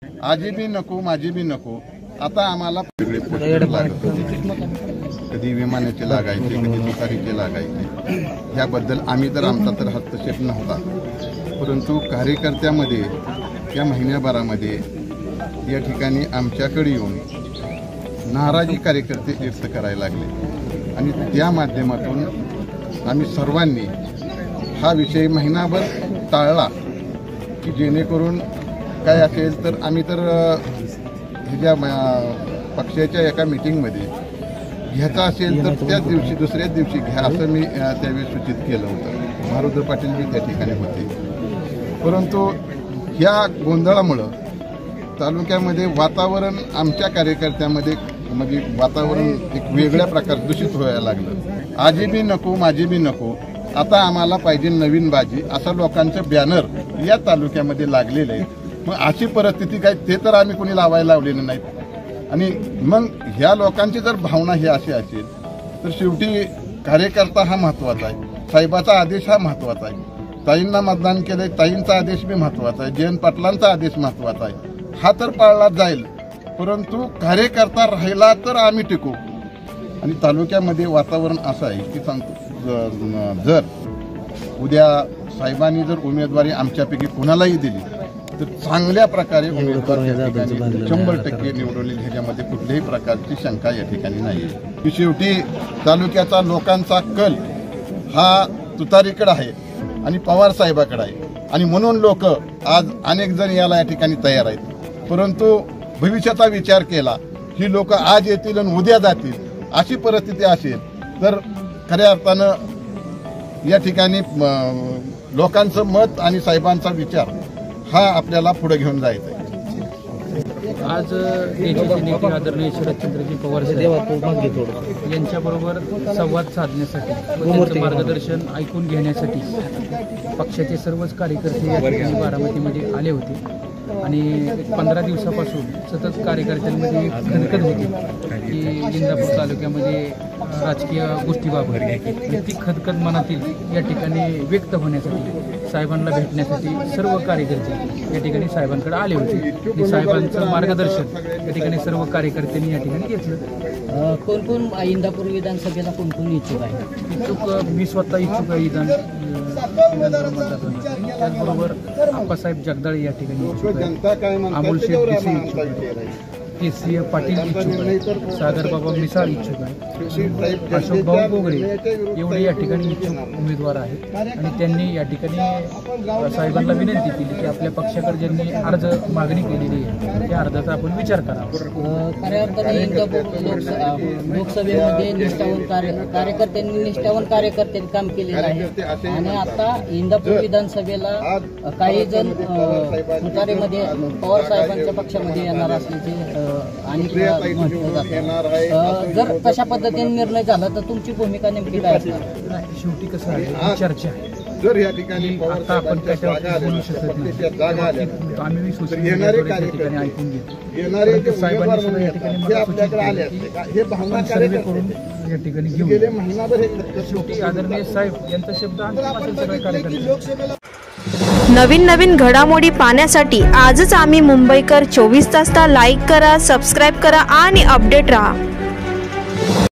आजी बी नको माझी बी नको, आता आम्हाला वेगळे लागत होते, कधी विमानाचे लागायचे, कधी तुतारीचे लागायचे। ह्याबद्दल आम्ही तर आमचा तर हस्तक्षेप नव्हता, परंतु कार्यकर्त्यामध्ये या महिन्याभरामध्ये या ठिकाणी आमच्याकडे येऊन नाराजी कार्यकर्ते व्यक्त करायला लागले आणि त्या माध्यमातून आम्ही सर्वांनी हा विषय महिनाभर टाळला की जेणेकरून काय असेल तर आम्ही तर ह्याच्या पक्षाच्या एका मीटिंगमध्ये घ्यायचा असेल तर त्याच दिवशी दुसऱ्याच दिवशी घ्या असं मी त्यावेळी सूचित केलं होतं। मारुती पाटील बी त्या ठिकाणी होते, परंतु ह्या गोंधळामुळं तालुक्यामध्ये वातावरण आमच्या कार्यकर्त्यामध्ये म्हणजे वातावरण एक वेगळ्या प्रकारे दूषित व्हायला लागलं। आजी बी नको माझी बी नको, आता आम्हाला पाहिजे नवीन बाजी असं लोकांचं बॅनर या तालुक्यामध्ये लागलेलं आहे। मग अशी परिस्थिती काय ते तर आम्ही कोणी लावायला लावलेली नाहीत आणि मग ह्या लोकांची जर भावना ही अशी असेल तर शेवटी कार्यकर्ता हा महत्त्वाचा आहे, साहेबाचा आदेश हा महत्त्वाचा आहे, ताईंना मतदान केलंय ताईंचा आदेश बी महत्त्वाचा आहे, जयंत पाटलांचा आदेश महत्त्वाचा आहे, हा तर पाळला जाईल, परंतु कार्यकर्ता राहिला तर आम्ही टिकू। आणि तालुक्यामध्ये वातावरण असं आहे की सांगतो, जर उद्या साहेबांनी जर उमेदवारी आमच्यापैकी कोणालाही दिली तर चांगल्या प्रकारे उमेदवार 100% निवडवले, ह्याच्यामध्ये कुठल्याही प्रकारची शंका या ठिकाणी नाही। की शेवटी तालुक्याचा लोकांचा कल हा तुतारीकडे आहे आणि पवार साहेबाकडे आहे आणि म्हणून लोक आज अनेक जण याला या ठिकाणी तयार आहेत, परंतु भविष्याचा विचार केला ही लोक आज येतील आणि उद्या जातील अशी परिस्थिती असेल तर खऱ्या अर्थानं या ठिकाणी लोकांचं मत आणि साहेबांचा विचार हा आपल्याला पुढे घेऊन जायचा आहे। आज देशाचे नेते आदरणीय शरदचंद्रजी पवार साहेब यांच्याबरोबर संवाद साधण्यासाठी व त्यांचं मार्गदर्शन ऐकून घेण्यासाठी पक्षाचे सर्वच कार्यकर्ते या ठिकाणी बारामतीमध्ये आले होते आणि 15 दिवसापासून सतत कार्यकर्त्यांमध्ये खदखद होती की इंदापूर तालुक्यामध्ये राजकीय गोष्टीबाबत आणि ती खदखद मनातील या ठिकाणी व्यक्त होण्यासाठी साहेबांना भेटण्यासाठी सर्व कार्यकर्ते या ठिकाणी साहेबांकडे आले होते आणि साहेबांचं मार्गदर्शन या ठिकाणी सर्व कार्यकर्त्यांनी या ठिकाणी घेतलं। कोण कोण इंदापूर विधानसभेला कोण कोण इच्छुक आहे? इच्छुक मी स्वतः इच्छुक आहे त्याचबरोबर आप्पासाहेब जगदाळे या ठिकाणी इच्छुक आहे, अमोल शेठ देसाई इच्छुक आहे, केसी पाटील इच्छुक आहे, सागर बाबा मिसाळ इच्छुक आहे, अशोक भाऊ गोगरे एवढे या ठिकाणी इच्छुक उमेदवार आहेत आणि त्यांनी या ठिकाणी साहेबांना विनंती केली की आपल्या पक्षाकडे ज्यांनी अर्ज मागणी केलेली आहे त्या अर्जाचा आपण विचार करावा। खऱ्या अर्थाने इंदापूर लोकसभेमध्ये निष्ठावंत कार्यकर्त्यांनी निष्ठावंत कार्यकर्त्यांनी काम केलेलं आहे आणि आता इंदापूर विधानसभेला काही जण तुतारीमध्ये पवार साहेबांच्या पक्षामध्ये येणार असल्याचे आणि म्हटलं जातं। जर तशा पद्धतीने निर्णय झाला तर तुमची भूमिका नेमकी काय असणार? शेवटी कसं आहे चर्चा जर या ठिकाणी आता आपण त्याच्यावर बोलू शकत नाही, आम्ही सोशल मीडियाद्वारे त्या ठिकाणी ऐकून घेतो, साहेबांनी सुद्धा या ठिकाणी मला सूचित केलं की आपण सर्वे करून या ठिकाणी घेऊ। शेवटी आदरणीय साहेब यांचा शब्द अंतिम असेल सगळ्या कार्यकर्ते। नवीन घडामोडी पाहण्यासाठी आजच आम्ही मुंबईकर 24 तासला लाईक करा, सबस्क्राईब करा आणि अपडेट रहा।